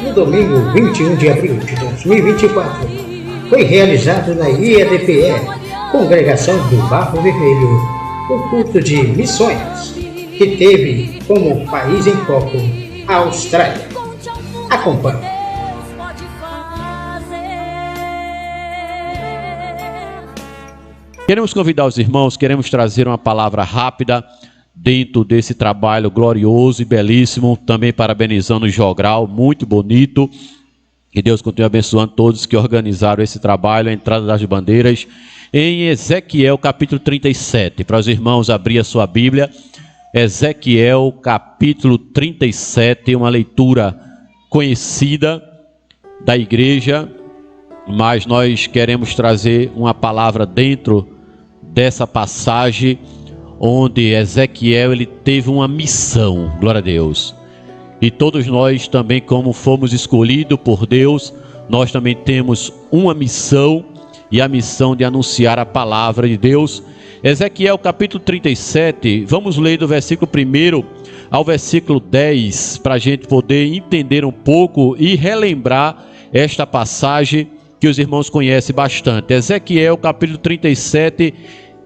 no domingo 21 de abril de 2024, foi realizado na IEDPE, Congregação do Barro Vermelho, o culto de missões, que teve como país em foco a Austrália. Acompanhe. Queremos convidar os irmãos, queremos trazer uma palavra rápida dentro desse trabalho glorioso e belíssimo, também parabenizando o Jogral, muito bonito. Que Deus continue abençoando todos que organizaram esse trabalho, a entrada das bandeiras, em Ezequiel capítulo 37. Para os irmãos abrir a sua Bíblia, Ezequiel capítulo 37, uma leitura conhecida da igreja, mas nós queremos trazer uma palavra dentro dessa passagem, onde Ezequiel ele teve uma missão, glória a Deus. E todos nós também, como fomos escolhidos por Deus, nós também temos uma missão, e a missão de anunciar a palavra de Deus. Ezequiel capítulo 37, vamos ler do versículo 1 ao versículo 10, para a gente poder entender um pouco e relembrar esta passagem que os irmãos conhecem bastante. Ezequiel capítulo 37,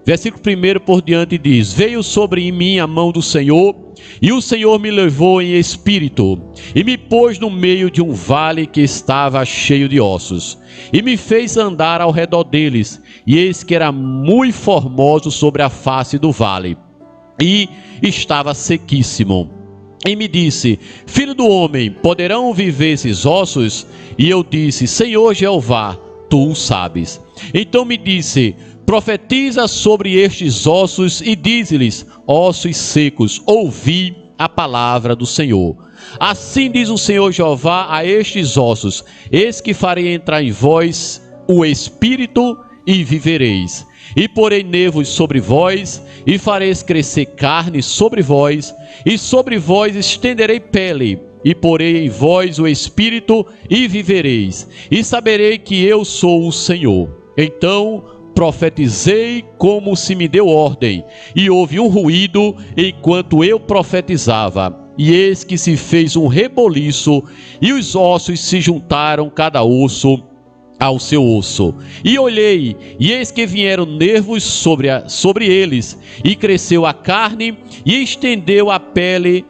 versículo 1 por diante diz: Veio sobre mim a mão do Senhor, e o Senhor me levou em espírito, e me pôs no meio de um vale que estava cheio de ossos, e me fez andar ao redor deles, e eis que era muito formoso sobre a face do vale, e estava sequíssimo. E me disse: Filho do homem, poderão viver esses ossos? E eu disse: Senhor Jeová, tu o sabes. Então me disse: Profetiza sobre estes ossos e dize-lhes: ossos secos, ouvi a palavra do Senhor. Assim diz o Senhor Jeová a estes ossos: eis que farei entrar em vós o espírito e vivereis. E porei nervos sobre vós, e fareis crescer carne sobre vós, e sobre vós estenderei pele, e porei em vós o espírito e vivereis, e saberei que eu sou o Senhor. Então profetizei como se me deu ordem, e houve um ruído enquanto eu profetizava, e eis que se fez um reboliço, e os ossos se juntaram cada osso ao seu osso. E olhei, e eis que vieram nervos sobre eles, e cresceu a carne, e estendeu a pele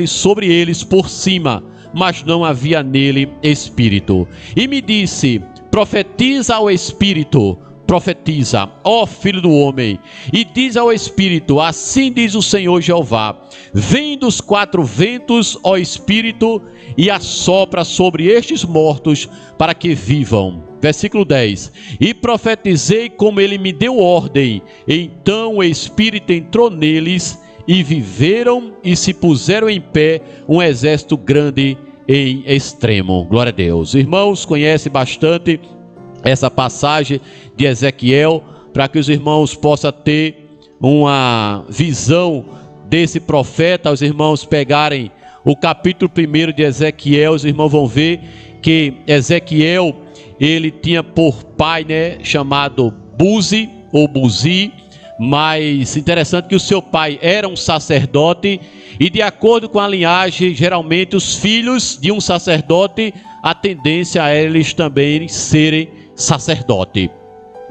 sobre eles por cima, mas não havia nele espírito. E me disse: Profetiza ao espírito, profetiza, ó filho do homem, e diz ao espírito: assim diz o Senhor Jeová: vem dos quatro ventos, ó espírito, e assopra sobre estes mortos, para que vivam. Versículo 10: E profetizei como ele me deu ordem, então o espírito entrou neles, e viveram, e se puseram em pé um exército grande em extremo. Glória a Deus. Irmãos, conhecem bastante essa passagem de Ezequiel, para que os irmãos possam ter uma visão desse profeta. Os irmãos pegarem o capítulo 1 de Ezequiel, os irmãos vão ver que Ezequiel, ele tinha por pai, chamado Buzi ou Buzi, mas interessante que o seu pai era um sacerdote, e de acordo com a linhagem, geralmente os filhos de um sacerdote, a tendência a eles também serem sacerdote.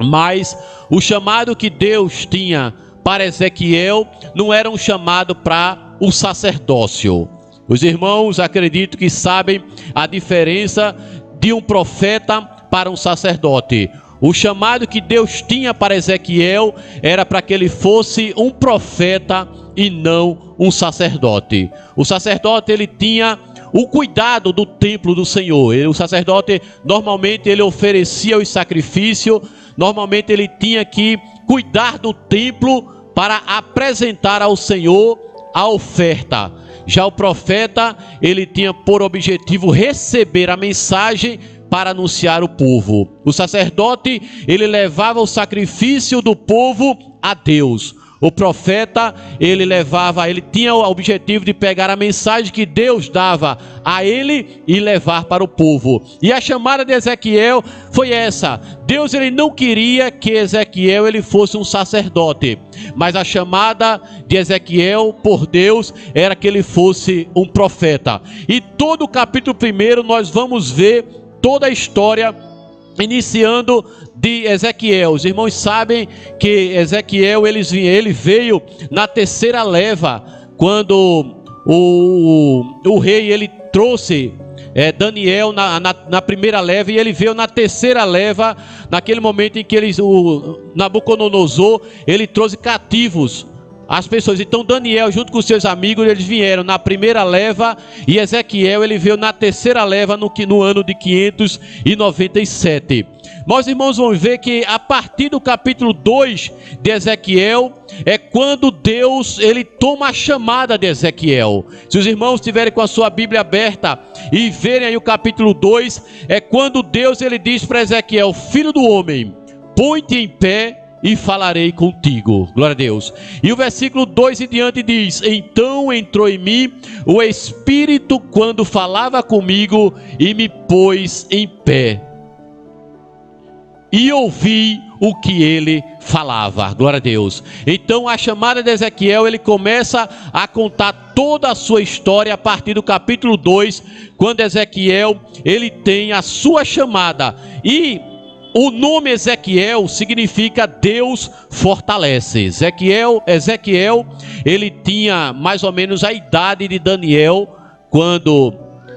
Mas o chamado que Deus tinha para Ezequiel não era um chamado para o sacerdócio. Os irmãos acredito que sabem a diferença de um profeta para um sacerdote. O chamado que Deus tinha para Ezequiel era para que ele fosse um profeta e não um sacerdote. O sacerdote, ele tinha o cuidado do templo do Senhor. O sacerdote, normalmente, ele oferecia os sacrifícios. Normalmente, ele tinha que cuidar do templo para apresentar ao Senhor a oferta. Já o profeta, ele tinha por objetivo receber a mensagem para anunciar o povo. O sacerdote, ele levava o sacrifício do povo a Deus. O profeta, ele tinha o objetivo de pegar a mensagem que Deus dava a ele e levar para o povo. E a chamada de Ezequiel foi essa. Deus, ele não queria que Ezequiel ele fosse um sacerdote, mas a chamada de Ezequiel por Deus era que ele fosse um profeta. E todo o capítulo 1 nós vamos ver toda a história iniciando de Ezequiel. Os irmãos sabem que Ezequiel ele veio na terceira leva, quando o rei ele trouxe Daniel na primeira leva, e ele veio na terceira leva, naquele momento em que o Nabucodonosor ele trouxe cativos as pessoas. Então Daniel junto com seus amigos eles vieram na primeira leva, e Ezequiel ele veio na terceira leva no ano de 597. Meus irmãos vão ver que a partir do capítulo 2 de Ezequiel é quando Deus ele toma a chamada de Ezequiel. Se os irmãos estiverem com a sua Bíblia aberta e verem aí o capítulo 2, é quando Deus ele diz para Ezequiel: filho do homem, põe-te em pé e falarei contigo. Glória a Deus. E o versículo 2 em diante diz: então entrou em mim o Espírito quando falava comigo e me pôs em pé, e ouvi o que ele falava. Glória a Deus. Então a chamada de Ezequiel, ele começa a contar toda a sua história a partir do capítulo 2, quando Ezequiel ele tem a sua chamada. E o nome Ezequiel significa Deus fortalece. Ezequiel ele tinha mais ou menos a idade de Daniel quando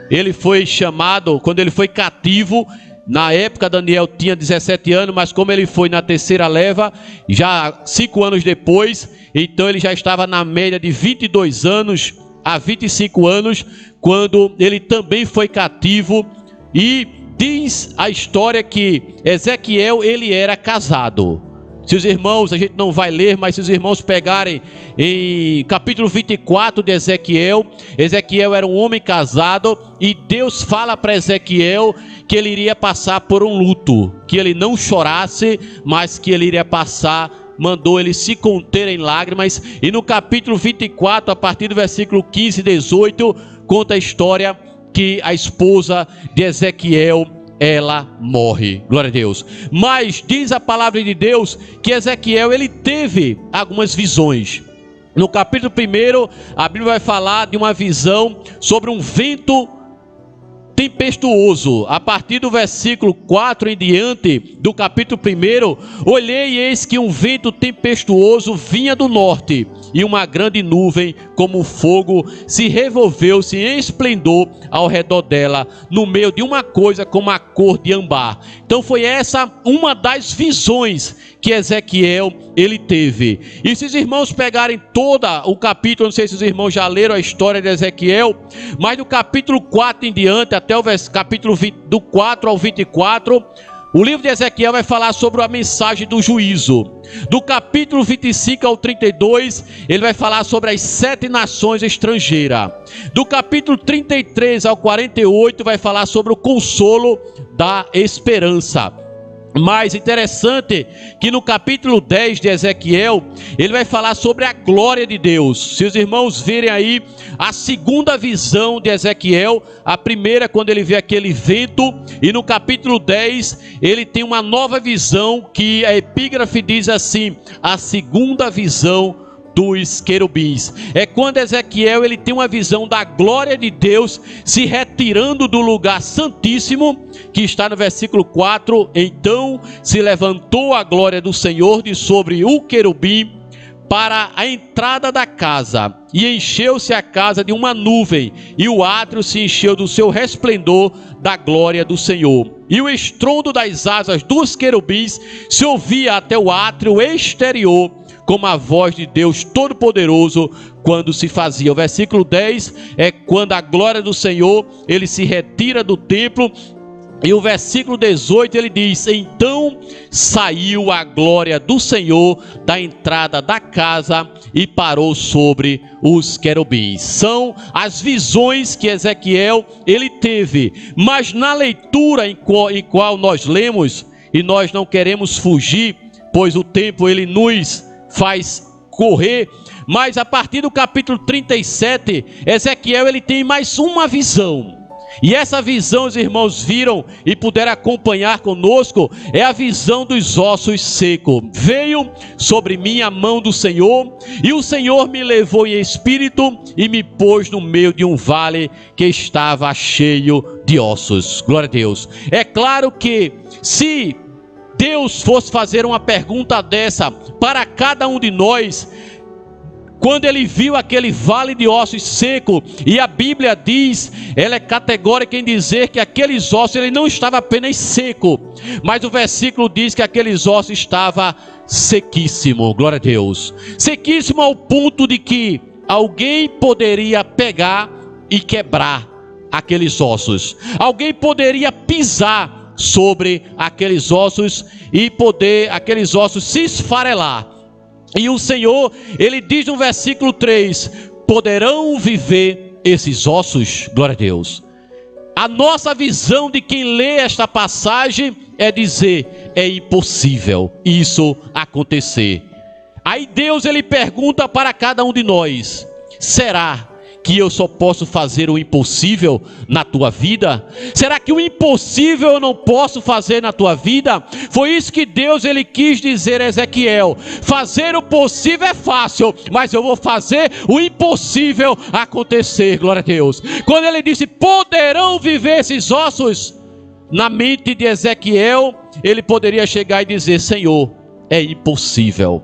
ele foi chamado, quando ele foi cativo. Na época Daniel tinha 17 anos, mas como ele foi na terceira leva, já 5 anos depois, então ele já estava na média de 22 anos a 25 anos, quando ele também foi cativo. E diz a história que Ezequiel ele era casado. Se os irmãos, a gente não vai ler, mas se os irmãos pegarem em capítulo 24 de Ezequiel, Ezequiel era um homem casado, e Deus fala para Ezequiel que ele iria passar por um luto, que ele não chorasse, mas que ele iria passar, mandou ele se conter em lágrimas. E no capítulo 24, a partir do versículo 15 e 18, conta a história que a esposa de Ezequiel ela morre. Glória a Deus. Mas diz a palavra de Deus que Ezequiel ele teve algumas visões. No capítulo 1, a Bíblia vai falar de uma visão sobre um vento tempestuoso. A partir do versículo 4 em diante do capítulo 1, olhei e eis que um vento tempestuoso vinha do norte, e uma grande nuvem como fogo se revolveu-se em esplendor ao redor dela, no meio de uma coisa como a cor de ambar. Então foi essa uma das visões que Ezequiel ele teve. E se os irmãos pegarem todo o capítulo, não sei se os irmãos já leram a história de Ezequiel, mas do capítulo 4 em diante até o capítulo 20, do 4 ao 24, o livro de Ezequiel vai falar sobre a mensagem do juízo. Do capítulo 25 ao 32, ele vai falar sobre as 7 nações estrangeiras. Do capítulo 33 ao 48, vai falar sobre o consolo da esperança. Mas interessante que no capítulo 10 de Ezequiel, ele vai falar sobre a glória de Deus. Se os irmãos virem aí a segunda visão de Ezequiel, a primeira quando ele vê aquele vento, e no capítulo 10 ele tem uma nova visão que a epígrafe diz assim: a segunda visão dos querubins. É quando Ezequiel ele tem uma visão da glória de Deus se retirando do lugar santíssimo, que está no versículo 4. Então se levantou a glória do Senhor de sobre o querubim para a entrada da casa, e encheu-se a casa de uma nuvem, e o átrio se encheu do seu resplendor da glória do Senhor. E o estrondo das asas dos querubins se ouvia até o átrio exterior, como a voz de Deus Todo-Poderoso quando se fazia. O versículo 10 é quando a glória do Senhor ele se retira do templo. E o versículo 18 ele diz: então saiu a glória do Senhor da entrada da casa e parou sobre os querubins. São as visões que Ezequiel ele teve. Mas na leitura em qual nós lemos, e nós não queremos fugir, pois o tempo ele nos faz correr, mas a partir do capítulo 37, Ezequiel ele tem mais uma visão. E essa visão, os irmãos viram e puderam acompanhar conosco, é a visão dos ossos secos. Veio sobre mim a mão do Senhor, e o Senhor me levou em espírito e me pôs no meio de um vale que estava cheio de ossos. Glória a Deus. É claro que se Deus fosse fazer uma pergunta dessa para cada um de nós, quando ele viu aquele vale de ossos seco, e a Bíblia diz, ela é categórica em dizer que aqueles ossos, ele não estava apenas seco, mas o versículo diz que aqueles ossos estavam sequíssimo. Glória a Deus. Sequíssimo ao ponto de que alguém poderia pegar e quebrar aqueles ossos. Alguém poderia pisar sobre aqueles ossos e poder aqueles ossos se esfarelar. E o Senhor, ele diz no versículo 3, poderão viver esses ossos? Glória a Deus. A nossa visão de quem lê esta passagem é dizer, é impossível isso acontecer. Aí Deus, ele pergunta para cada um de nós, será que eu só posso fazer o impossível na tua vida? Será que o impossível eu não posso fazer na tua vida? Foi isso que Deus ele quis dizer a Ezequiel. Fazer o possível é fácil, mas eu vou fazer o impossível acontecer. Glória a Deus. Quando ele disse, poderão viver esses ossos? Na mente de Ezequiel, ele poderia chegar e dizer, Senhor, é impossível.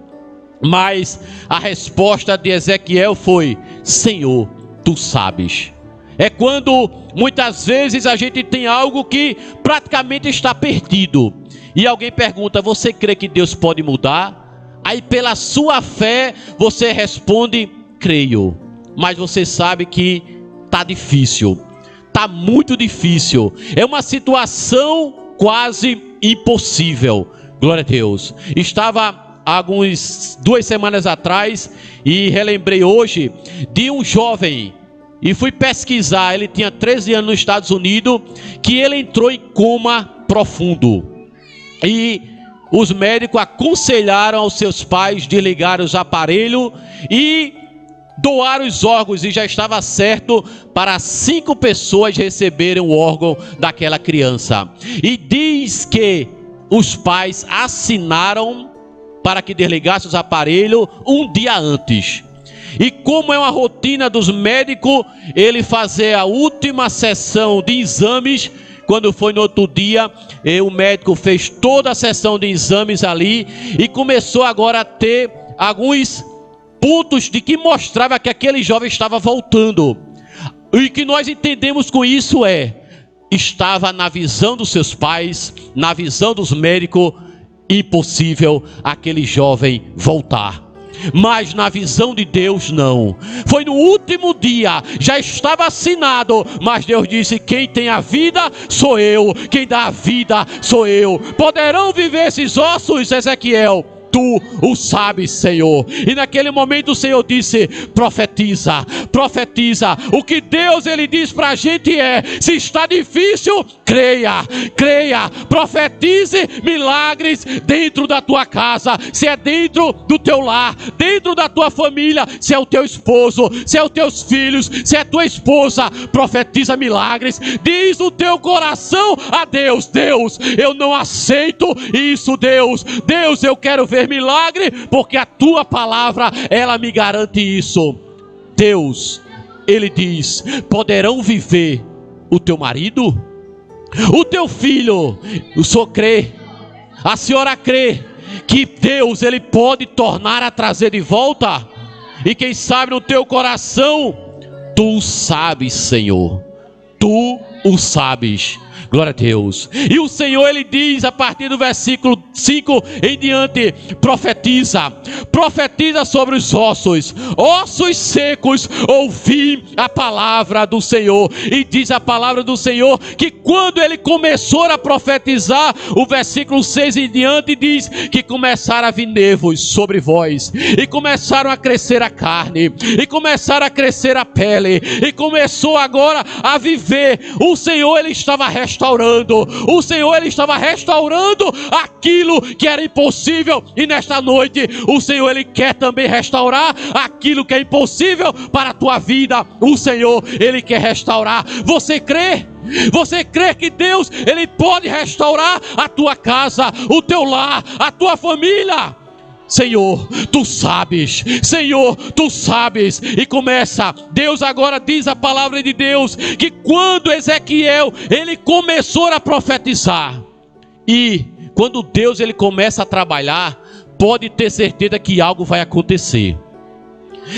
Mas a resposta de Ezequiel foi, Senhor, tu sabes. É quando muitas vezes a gente tem algo que praticamente está perdido, e alguém pergunta, você crê que Deus pode mudar? Aí pela sua fé você responde, creio. Mas você sabe que está difícil, está muito difícil, é uma situação quase impossível. Glória a Deus. Estava algumas 2 semanas atrás e relembrei hoje de um jovem, e fui pesquisar, ele tinha 13 anos nos Estados Unidos, que ele entrou em coma profundo, e os médicos aconselharam aos seus pais de ligar os aparelhos e doar os órgãos, e já estava certo para 5 pessoas receberem o órgão daquela criança, e diz que os pais assinaram para que desligasse os aparelhos um dia antes. E como é uma rotina dos médicos, ele fazer a última sessão de exames, quando foi no outro dia, o médico fez toda a sessão de exames ali, e começou agora a ter alguns pontos de que mostrava que aquele jovem estava voltando. E o que nós entendemos com isso estava na visão dos seus pais, na visão dos médicos, impossível aquele jovem voltar. Mas na visão de Deus não. Foi no último dia, já estava assinado, mas Deus disse, quem tem a vida sou eu, quem dá a vida sou eu. Poderão viver esses ossos, Ezequiel? Tu o sabes, Senhor. E naquele momento o Senhor disse, profetiza, profetiza. O que Deus ele diz para a gente se está difícil, creia, creia, profetize milagres dentro da tua casa, se é dentro do teu lar, dentro da tua família, se é o teu esposo, se é os teus filhos, se é tua esposa, profetiza milagres. Diz no teu coração a Deus, Deus, eu não aceito isso, Deus, Deus, eu quero ver milagre, porque a tua palavra, ela me garante isso. Deus, ele diz, poderão viver o teu marido, o teu filho. O senhor crê, a senhora crê que Deus, ele pode tornar a trazer de volta? E quem sabe no teu coração, tu sabes, Senhor, tu o sabes. Glória a Deus. E o Senhor ele diz a partir do versículo 5 em diante, profetiza, profetiza sobre os ossos, ossos secos, ouvi a palavra do Senhor. E diz a palavra do Senhor que quando ele começou a profetizar, o versículo 6 em diante diz que começaram a vir nervos sobre vós, e começaram a crescer a carne, e começaram a crescer a pele, e começou agora a viver. O Senhor ele estava restaurando restaurando. O Senhor, Ele estava restaurando aquilo que era impossível. E nesta noite, o Senhor, Ele quer também restaurar aquilo que é impossível para a tua vida. O Senhor, Ele quer restaurar. Você crê? Você crê que Deus, Ele pode restaurar a tua casa, o teu lar, a tua família? Senhor, tu sabes. Senhor, tu sabes. E começa, Deus agora diz a palavra de Deus, que quando Ezequiel, ele começou a profetizar, e quando Deus, ele começa a trabalhar, pode ter certeza que algo vai acontecer.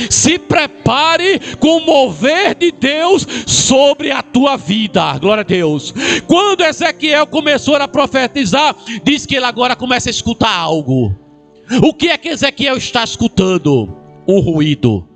Se prepare com o mover de Deus sobre a tua vida. Glória a Deus. Quando Ezequiel começou a profetizar, diz que ele agora começa a escutar algo. O que é que Ezequiel está escutando? Um ruído.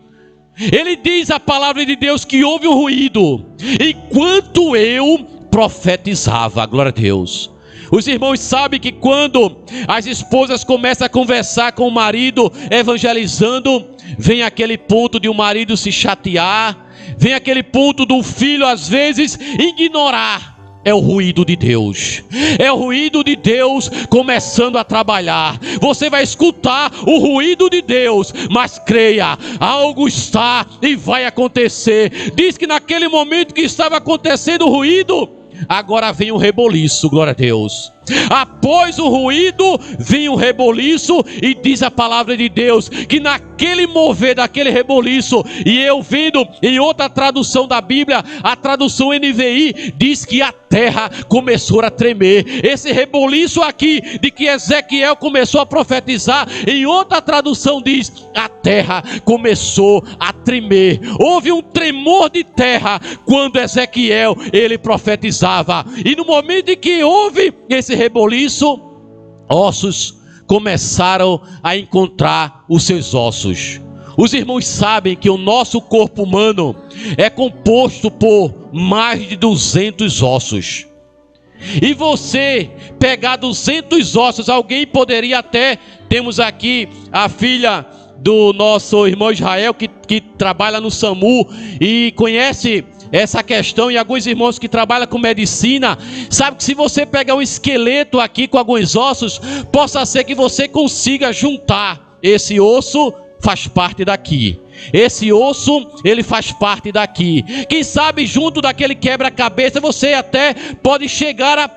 Ele diz a palavra de Deus que houve um ruído enquanto eu profetizava. Glória a Deus. Os irmãos sabem que quando as esposas começam a conversar com o marido, evangelizando, vem aquele ponto de o marido se chatear, vem aquele ponto do filho às vezes ignorar. É o ruído de Deus. É o ruído de Deus começando a trabalhar. Você vai escutar o ruído de Deus, mas creia, algo está e vai acontecer. Diz que naquele momento que estava acontecendo o ruído, agora vem um reboliço. Glória a Deus. Após o ruído vem um reboliço, e diz a palavra de Deus que naquele mover daquele reboliço, e eu vendo em outra tradução da Bíblia, a tradução NVI, diz que a terra começou a tremer. Esse reboliço aqui de que Ezequiel começou a profetizar, em outra tradução diz, a terra começou a tremer. Houve um tremor de terra quando Ezequiel, ele profetizava, e no momento em que houve esse reboliço, ossos começaram a encontrar os seus ossos. Os irmãos sabem que o nosso corpo humano é composto por mais de 200 ossos. E você pegar 200 ossos, alguém poderia até, temos aqui a filha do nosso irmão Israel, que trabalha no SAMU e conhece essa questão, e alguns irmãos que trabalham com medicina, sabe que se você pegar um esqueleto aqui com alguns ossos, possa ser que você consiga juntar, esse osso faz parte daqui, esse osso, ele faz parte daqui, quem sabe junto daquele quebra-cabeça, você até pode chegar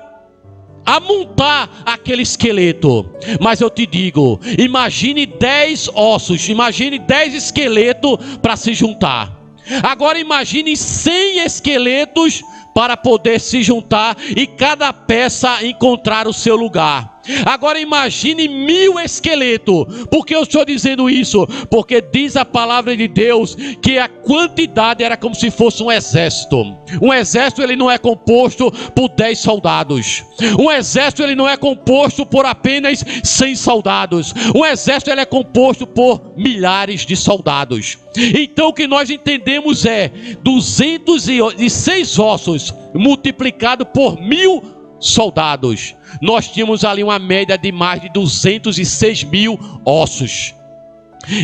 a montar aquele esqueleto. Mas eu te digo, imagine 10 ossos, imagine 10 esqueletos para se juntar. Agora imagine 100 esqueletos para poder se juntar e cada peça encontrar o seu lugar. Agora imagine 1000 esqueletos. Por que eu estou dizendo isso? Porque diz a palavra de Deus que a quantidade era como se fosse um exército. Um exército, ele não é composto por 10 soldados. Um exército, ele não é composto por apenas 100 soldados. Um exército, ele é composto por milhares de soldados. Então o que nós entendemos é 206 ossos multiplicado por 1000 soldados. Nós tínhamos ali uma média de mais de 206 mil ossos.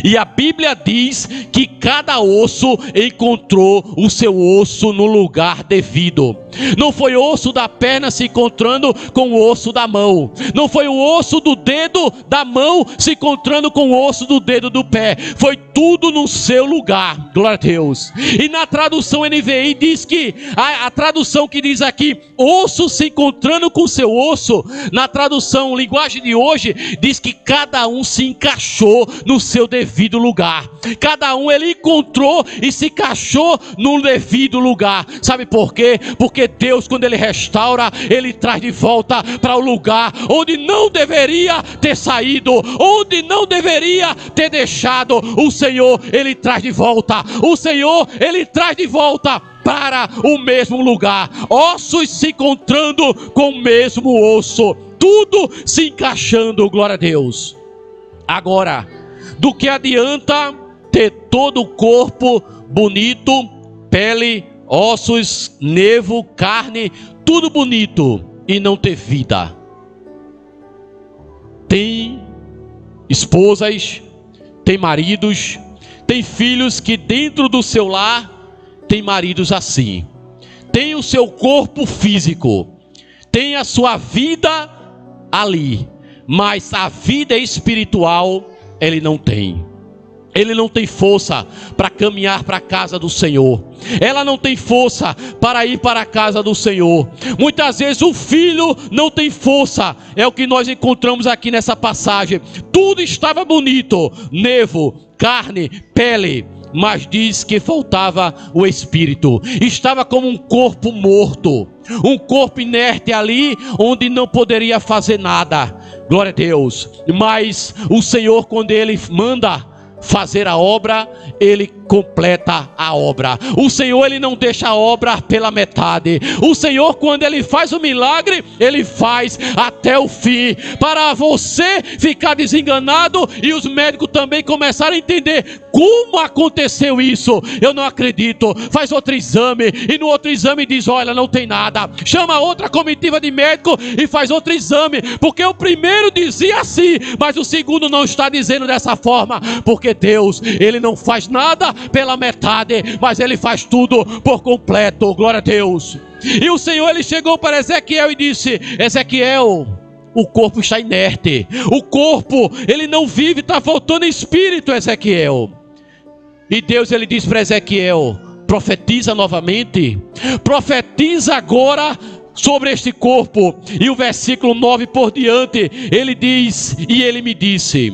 E a Bíblia diz que cada osso encontrou o seu osso no lugar devido. Não foi o osso da perna se encontrando com o osso da mão. Não foi o osso do dedo da mão se encontrando com o osso do dedo do pé. Foi tudo no seu lugar. Glória a Deus. E na tradução NVI diz que, a tradução que diz aqui, osso se encontrando com seu osso, na tradução linguagem de hoje, diz que cada um se encaixou no seu devido lugar. Cada um ele encontrou e se encaixou no devido lugar. Sabe por quê? Porque Deus, quando ele restaura, ele traz de volta para o lugar onde não deveria ter saído, onde não deveria ter deixado. O Senhor, ele traz de volta. O Senhor, ele traz de volta para o mesmo lugar. Ossos se encontrando com o mesmo osso, tudo se encaixando. Glória a Deus. Agora, do que adianta ter todo o corpo bonito, pele, ossos, nervo, carne, tudo bonito, e não ter vida? Tem esposas, tem maridos, tem filhos que dentro do seu lar tem maridos assim. Tem o seu corpo físico, tem a sua vida ali, mas a vida espiritual ele não tem. Ele não tem força para caminhar para a casa do Senhor. Ela não tem força para ir para a casa do Senhor. Muitas vezes o filho não tem força. É o que nós encontramos aqui nessa passagem. Tudo estava bonito, nevo, carne, pele, mas diz que faltava o espírito. Estava como um corpo morto, um corpo inerte ali, onde não poderia fazer nada. Glória a Deus. Mas o Senhor, quando Ele manda fazer a obra, Ele completa a obra. O Senhor, Ele não deixa a obra pela metade. O Senhor, quando Ele faz o milagre, Ele faz até o fim, para você ficar desenganado e os médicos também começarem a entender como aconteceu isso. Eu não acredito. Faz outro exame, e no outro exame diz, olha, não tem nada. Chama outra comitiva de médico e faz outro exame, porque o primeiro dizia assim, mas o segundo não está dizendo dessa forma, porque Deus, Ele não faz nada pela metade, mas Ele faz tudo por completo. Glória a Deus. E o Senhor, Ele chegou para Ezequiel e disse, Ezequiel, o corpo está inerte, o corpo, ele não vive, está faltando espírito, Ezequiel. E Deus, Ele diz para Ezequiel, profetiza novamente, profetiza agora sobre este corpo. E o versículo 9 por diante, ele diz, e ele me disse,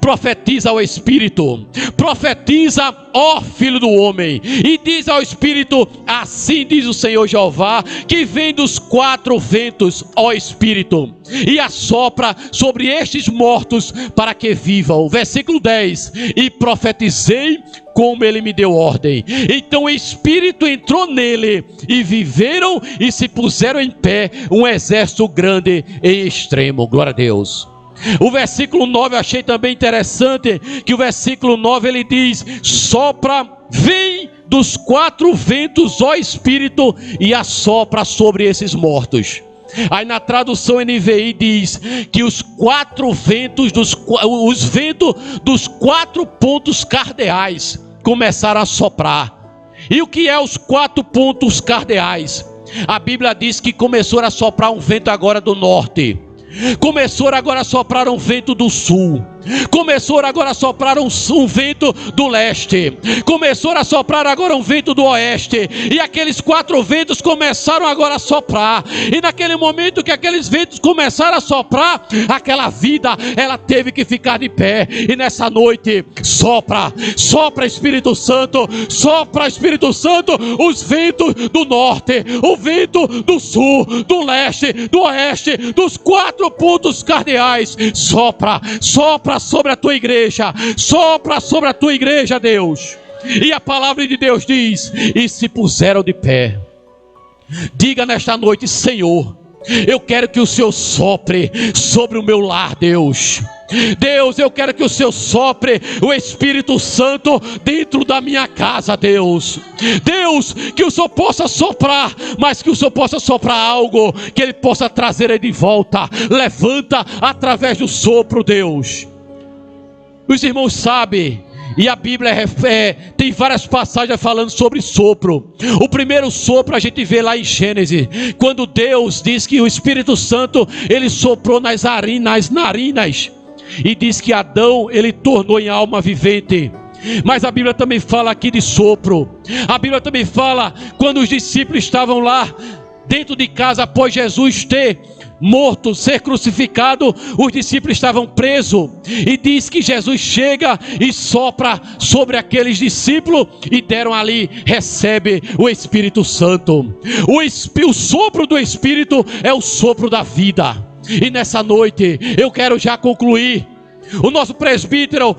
profetiza ao Espírito, profetiza, ó Filho do homem, e diz ao Espírito, assim diz o Senhor Jeová, que vem dos 4 ventos, ó Espírito, e assopra sobre estes mortos para que vivam. Versículo 10, e profetizei como ele me deu ordem. Então o Espírito entrou nele, e viveram e se puseram em pé um exército grande e extremo. Glória a Deus. O versículo 9 eu achei também interessante, que o versículo 9 ele diz, sopra, vem dos 4 ventos, ó Espírito, e assopra sobre esses mortos. Aí na tradução NVI diz que os 4 ventos, os ventos dos 4 pontos cardeais começaram a soprar. E o que é os 4 pontos cardeais? A Bíblia diz que começou a soprar um vento agora do norte, começou agora a soprar um vento do sul, começou agora a soprar um vento do leste, começou a soprar agora um vento do oeste, e aqueles 4 ventos começaram agora a soprar, e naquele momento que aqueles ventos começaram a soprar, aquela vida, ela teve que ficar de pé. E nessa noite, sopra, sopra Espírito Santo, sopra Espírito Santo, os ventos do norte, o vento do sul, do leste, do oeste, dos 4 pontos cardeais, sopra, sopra sobre a tua igreja, sopra sobre a tua igreja, Deus. E a palavra de Deus diz, e se puseram de pé. Diga nesta noite, Senhor, eu quero que o Senhor sopre sobre o meu lar, Deus. Deus, eu quero que o Senhor sopre o Espírito Santo dentro da minha casa, Deus. Deus, que o Senhor possa soprar, mas que o Senhor possa soprar algo, que Ele possa trazer ele de volta. Levanta através do sopro, Deus. Os irmãos sabem, e a Bíblia tem várias passagens falando sobre sopro. O primeiro sopro a gente vê lá em Gênesis, quando Deus diz que o Espírito Santo, Ele soprou nas narinas, e diz que Adão, ele tornou em alma vivente. Mas a Bíblia também fala aqui de sopro. A Bíblia também fala, quando os discípulos estavam lá dentro de casa, após Jesus ter morto, ser crucificado, os discípulos estavam presos, e diz que Jesus chega e sopra sobre aqueles discípulos, e deram ali, recebe o Espírito Santo. O sopro do Espírito é o sopro da vida. E nessa noite eu quero já concluir. O nosso presbítero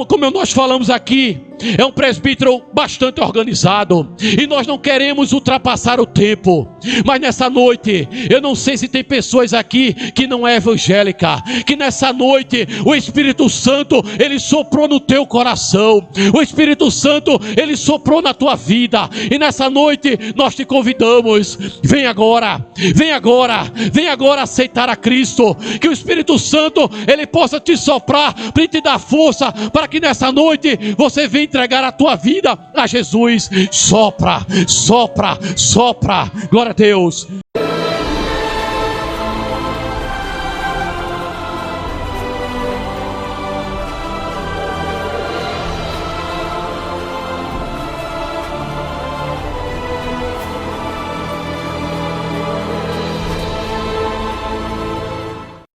como nós falamos aqui, é um presbítero bastante organizado, e nós não queremos ultrapassar o tempo. Mas nessa noite, eu não sei se tem pessoas aqui que não é evangélica, que nessa noite o Espírito Santo, ele soprou no teu coração, o Espírito Santo, ele soprou na tua vida, e nessa noite nós te convidamos, vem agora, vem agora, vem agora aceitar a Cristo, que o Espírito Santo, ele possa te soprar, para te dar força, para que nessa noite você venha entregar a tua vida a Jesus. Sopra, sopra, sopra, glória a Deus.